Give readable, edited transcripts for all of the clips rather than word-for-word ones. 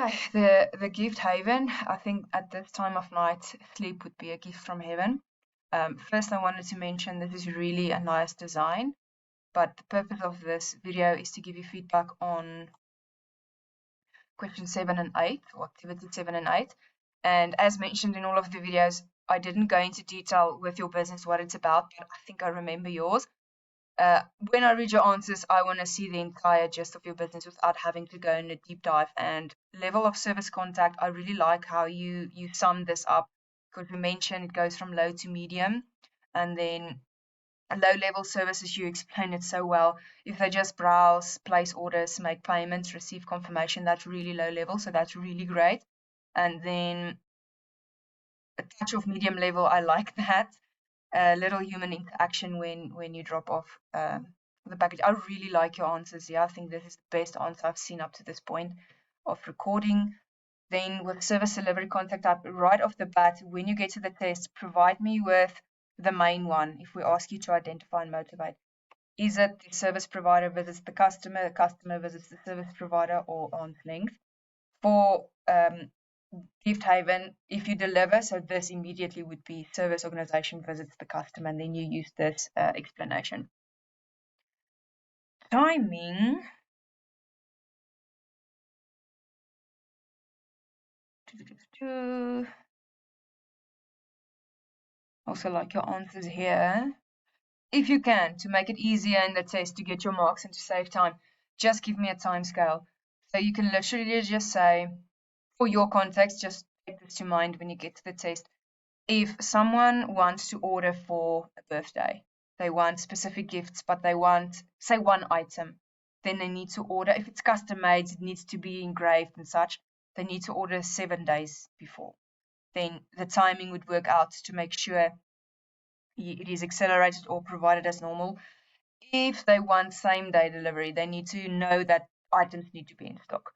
Okay, the gift haven. I think at this time of night, sleep would be a gift from heaven. First, I wanted to mention this is really a nice design, but the purpose of this video is to give you feedback on question 7 and 8, or activity 7 and 8. And as mentioned in all of the videos, I didn't go into detail with your business what it's about, but I think I remember yours. When I read your answers, I want to see the entire gist of your business without having to go in a deep dive. And level of service contact, I really like how you sum this up, because we mentioned it goes from low to medium, and then low level services, you explain it so well. If they just browse, place orders, make payments, receive confirmation, that's really low level, so that's really great. And then a touch of medium level, I like that. Little human interaction when you drop off the package. I really like your answers. Yeah, I think this is the best answer I've seen up to this point of recording. Then with service delivery contact type, right off the bat, when you get to the test, provide me with the main one. If we ask you to identify and motivate, is it the service provider visits the customer visits the service provider, or arm's length? For gift haven, if you deliver, so this immediately would be service organization visits the customer, and then you use this explanation. Timing. Also like your answers here. If you can, to make it easier in the test to get your marks and to save time, just give me a time scale. So you can literally just say, for your context, just take this to mind when you get to the test. If someone wants to order for a birthday, they want specific gifts, but they want, say, one item, then they need to order. If it's custom made, it needs to be engraved and such, they need to order 7 days before. Then the timing would work out to make sure it is accelerated or provided as normal. If they want same day delivery, they need to know that items need to be in stock,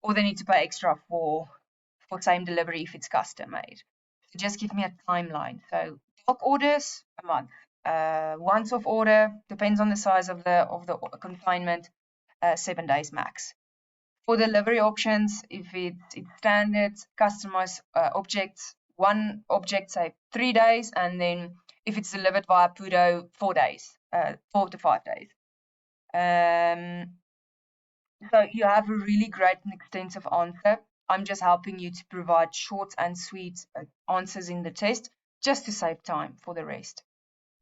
or they need to pay extra for same delivery if it's custom made. So just give me a timeline. So bulk orders, a month. Once off order, depends on the size of the consignment, 7 days max. For delivery options, if it's standard, customized objects, one object, say 3 days, and then if it's delivered via PUDO, 4 days, 4 to 5 days. So you have a really great and extensive answer. I'm just helping you to provide short and sweet answers in the test, just to save time for the rest.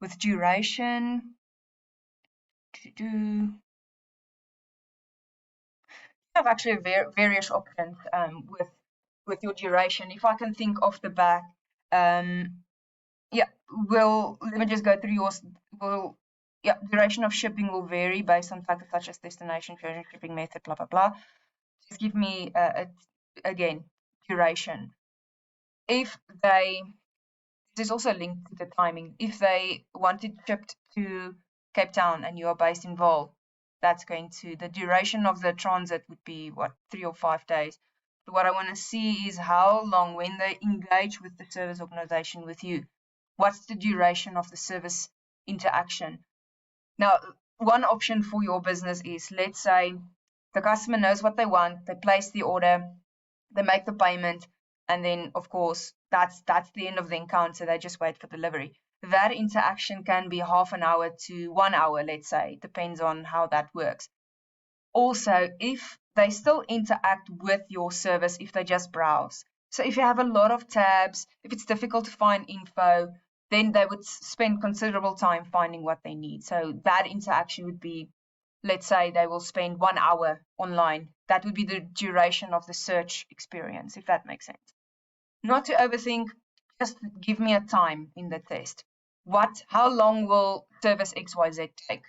With duration, you have actually various options with your duration. If I can think off the back, yeah, let me just go through yours. Duration of shipping will vary based on factors such as destination, shipping method, blah, blah, blah. Just give me, again, duration. If this is also linked to the timing. If they want it shipped to Cape Town and you are based in Vaal, that's going to, the duration of the transit would be, 3 or 5 days. But what I want to see is how long, when they engage with the service organization with you, what's the duration of the service interaction? Now, one option for your business is, let's say the customer knows what they want, they place the order, they make the payment, and then, of course, that's the end of the encounter. They just wait for delivery. That interaction can be half an hour to 1 hour, let's say, depends on how that works. Also, if they still interact with your service, if they just browse. So if you have a lot of tabs, if it's difficult to find info, then they would spend considerable time finding what they need. So that interaction would be, let's say they will spend 1 hour online. That would be the duration of the search experience, if that makes sense. Not to overthink, just give me a time in the test. How long will service XYZ take?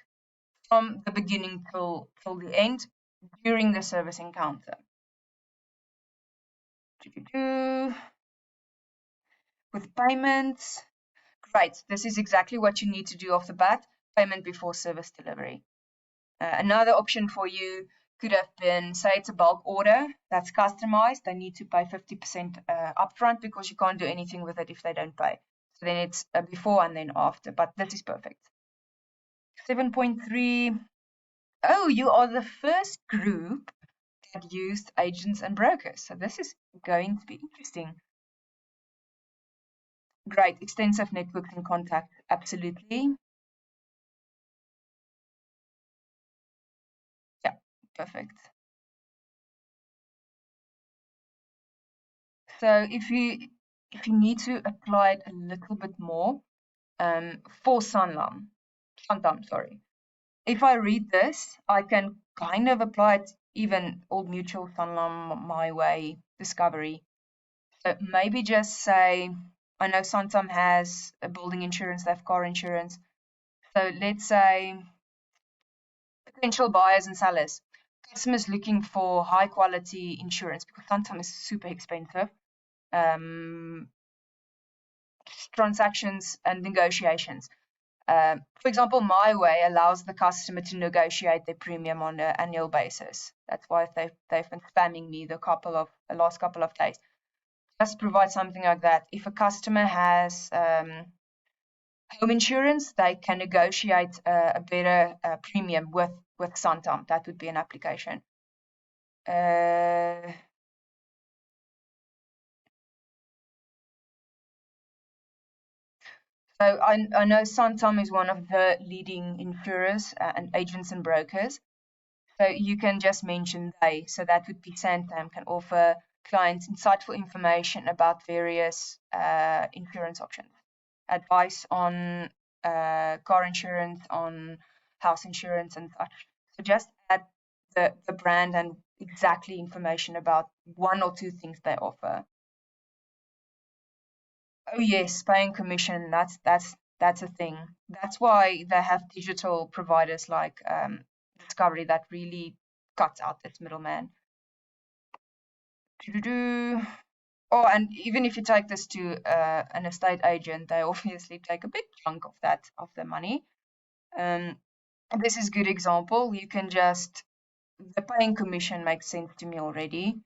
From the beginning till the end, during the service encounter. With payments, great. This is exactly what you need to do off the bat, payment before service delivery. Another option for you could have been, say it's a bulk order that's customized. They need to pay 50% upfront because you can't do anything with it if they don't pay. So then it's before and then after, but this is perfect. 7.3. Oh, you are the first group that used agents and brokers. So this is going to be interesting. Great, extensive networks and contacts, absolutely. Yeah, perfect. So if you need to apply it a little bit more, for Sanlam, sorry. If I read this, I can kind of apply it even Old Mutual, Sanlam, My Way, Discovery. So maybe just say, I know Santam has a building insurance, they have car insurance. So let's say potential buyers and sellers. Customers looking for high quality insurance because Santam is super expensive. Transactions and negotiations. For example, My Way allows the customer to negotiate their premium on an annual basis. That's why they've been spamming me the last couple of days. Just provide something like that. If a customer has home insurance, they can negotiate a better premium with Santam. That would be an application. So I know Santam is one of the leading insurers and agents and brokers. So you can just mention they. So that would be Santam can offer clients insightful information about various insurance options, advice on car insurance, on house insurance and such. So just add the brand and exactly information about one or two things they offer. Oh yes, paying commission, that's a thing. That's why they have digital providers like Discovery that really cuts out this middleman. Oh, and even if you take this to an estate agent, they obviously take a big chunk of that of the money. This is a good example. You can just the paying commission makes sense to me already.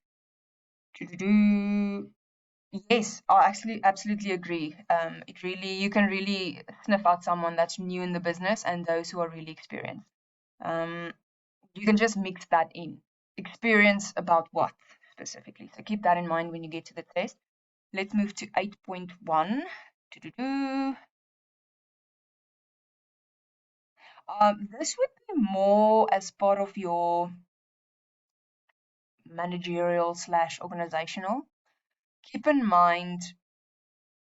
Yes, I actually absolutely agree. You can really sniff out someone that's new in the business and those who are really experienced. You can just mix that in. Experience about what specifically? So keep that in mind when you get to the test. Let's move to 8.1. This would be more as part of your managerial / organizational. Keep in mind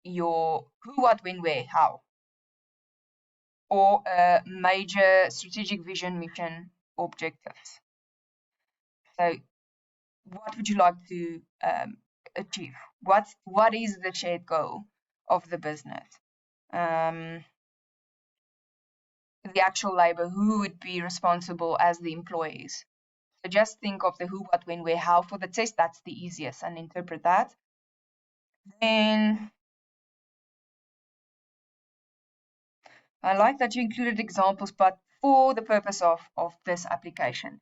your who, what, when, where, how, or major strategic vision, mission, objectives. So what would you like to achieve? What is the shared goal of the business? The actual labor, who would be responsible as the employees? So just think of the who, what, when, where, how for the test. That's the easiest, and interpret that. Then I like that you included examples, but for the purpose of this application.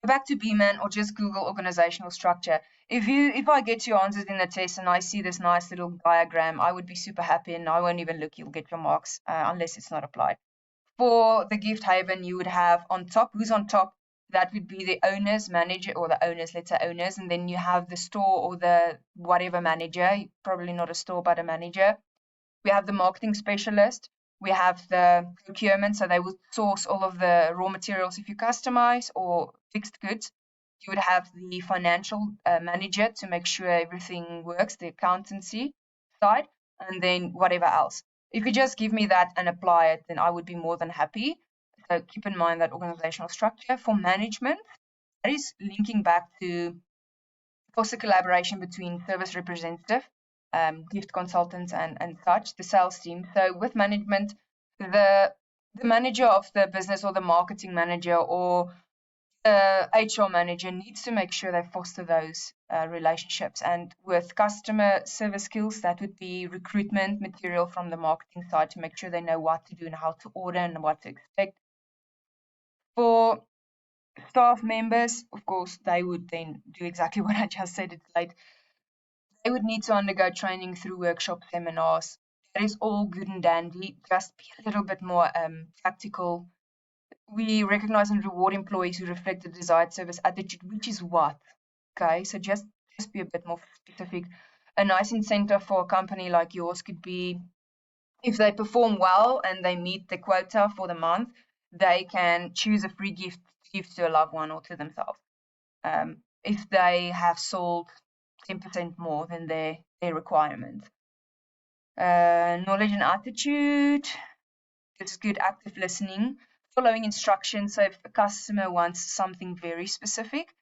Go back to BMAN or just Google organizational structure. If I get your answers in the test and I see this nice little diagram, I would be super happy and I won't even look. You'll get your marks unless it's not applied. For the gift haven, you would have on top, who's on top? That would be the owner's manager or the owners, let's say owners. And then you have the store or the whatever manager, probably not a store, but a manager. We have the marketing specialist. We have the procurement, so they would source all of the raw materials if you customize or fixed goods. You would have the financial manager to make sure everything works, the accountancy side, and then whatever else. If you just give me that and apply it, then I would be more than happy. So keep in mind that organizational structure. For management, that is linking back to foster collaboration between service representative, gift consultants and such, the sales team. So with management, the manager of the business or the marketing manager or the HR manager needs to make sure they foster those relationships. And with customer service skills, that would be recruitment material from the marketing side to make sure they know what to do and how to order and what to expect. For staff members, of course, they would then do exactly what I just said. It's late. They would need to undergo training through workshop seminars. That is all good and dandy. Just be a little bit more practical we recognize and reward employees who reflect the desired service attitude, which is what? Okay, so just be a bit more specific. A nice incentive for a company like yours could be if they perform well and they meet the quota for the month, they can choose a free gift to give to a loved one or to themselves. If they have sold 10% more than their requirement. Knowledge and attitude. This is good active listening. Following instructions. So if a customer wants something very specific,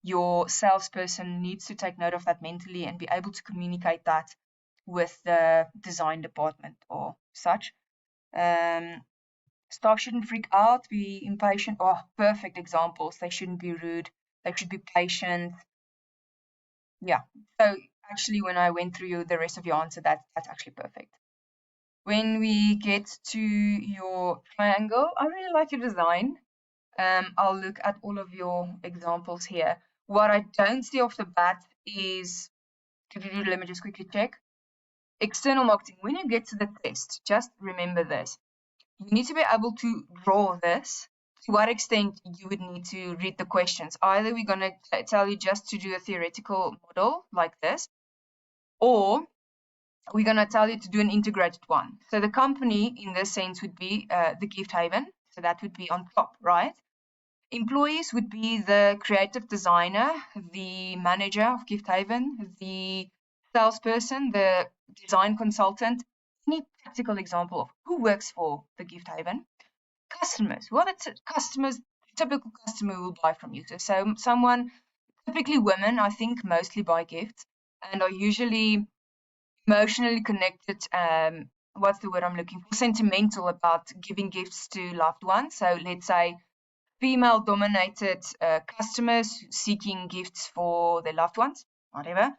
your salesperson needs to take note of that mentally and be able to communicate that with the design department or such. Staff shouldn't freak out, be impatient. Oh, perfect examples. They shouldn't be rude. They should be patient. Yeah. So actually, when I went through the rest of your answer, that's actually perfect. When we get to your triangle, I really like your design. I'll look at all of your examples here. What I don't see off the bat is, let me just quickly check. External marketing. When you get to the test, just remember this. You need to be able to draw this. To what extent you would need to read the questions. Either we're going to tell you just to do a theoretical model like this, or we're going to tell you to do an integrated one. So the company in this sense would be the Gift Haven. So that would be on top, right? Employees would be the creative designer, the manager of Gift Haven, the salesperson, the design consultant. Any practical example of who works for the Gift Haven? Customers. What are customers? Typical customer will buy from you. So someone, typically women, I think, mostly buy gifts and are usually emotionally connected. What's the word I'm looking for? Sentimental about giving gifts to loved ones. So let's say female-dominated customers seeking gifts for their loved ones, whatever.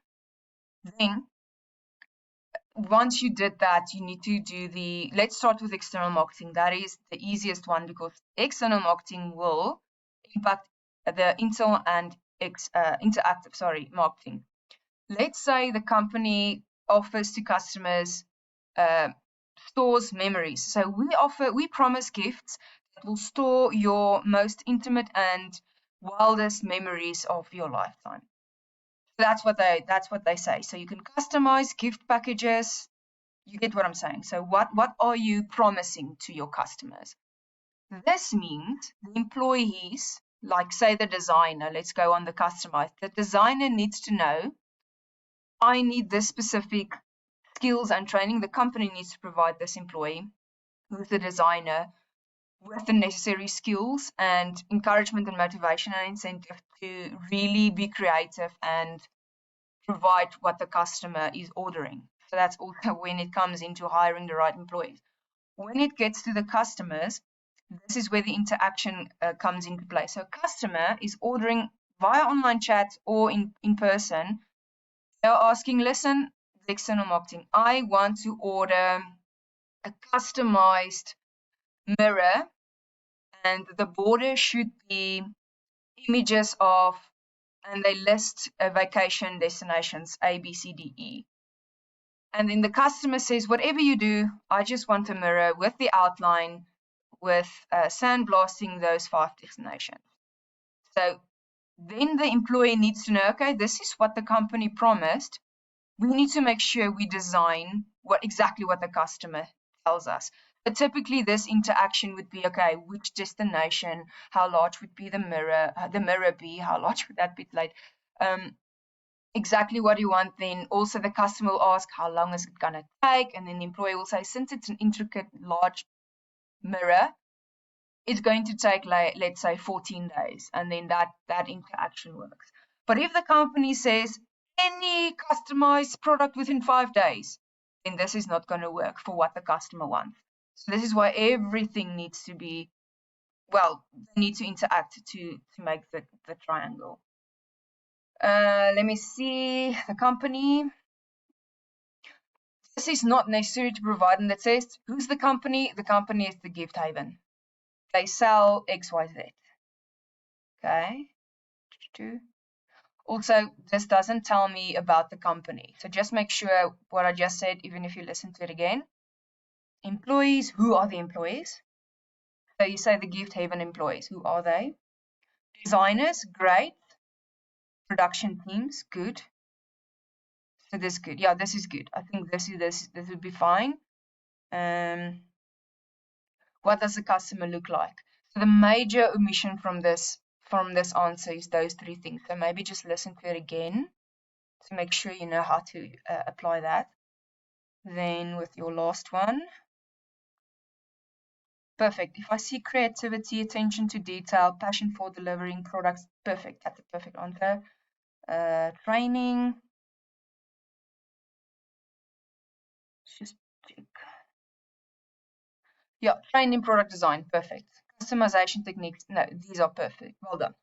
Then, once you did that, you need to do let's start with external marketing. That is the easiest one because external marketing will impact the internal and interactive, marketing. Let's say the company offers to customers stores memories. So we promise gifts that will store your most intimate and wildest memories of your lifetime. That's what they say. So you can customize gift packages. You get what I'm saying. So what are you promising to your customers? This means the employees, like say the designer, let's go on the customize. The designer needs to know, I need this specific skills and training. The company needs to provide this employee who's the designer with the necessary skills and encouragement and motivation and incentive to really be creative and provide what the customer is ordering. So that's also when it comes into hiring the right employees. When it gets to the customers, this is where the interaction comes into play. So a customer is ordering via online chat or in person. They're asking, listen, the external marketing, I want to order a customized mirror and the border should be images of, and they list vacation destinations A, B, C, D, E. And then the customer says, whatever you do, I just want a mirror with the outline with sandblasting those 5 destinations. So then the employee needs to know, okay, this is what the company promised. We need to make sure we design exactly what the customer tells us. But typically this interaction would be, okay, which destination, how large would be the mirror be, how large would that be played? Exactly what you want. Then also the customer will ask, how long is it going to take? And then the employee will say, since it's an intricate, large mirror, it's going to take, let's say, 14 days. And then that interaction works. But if the company says, any customized product within 5 days, then this is not going to work for what the customer wants. So this is why everything needs to be, well, they need to interact to make the triangle. Let me see the company. This is not necessary to provide in the test. Who's the company? The company is the Gift Haven. They sell XYZ. Okay. Also, this doesn't tell me about the company. So just make sure what I just said, even if you listen to it again. Employees, who are the employees? So you say the gift haven employees. Who are they? Designers, great. Production teams, good. So this is good. Yeah, this is good. I think this would be fine. What does the customer look like? So the major omission from this answer is those three things. So maybe just listen to it again to make sure you know how to apply that. Then with your last one. Perfect. If I see creativity, attention to detail, passion for delivering products, perfect. That's a perfect answer. Training. Let's just check. Yeah, training, product design, perfect. Customization techniques, no, these are perfect. Well done.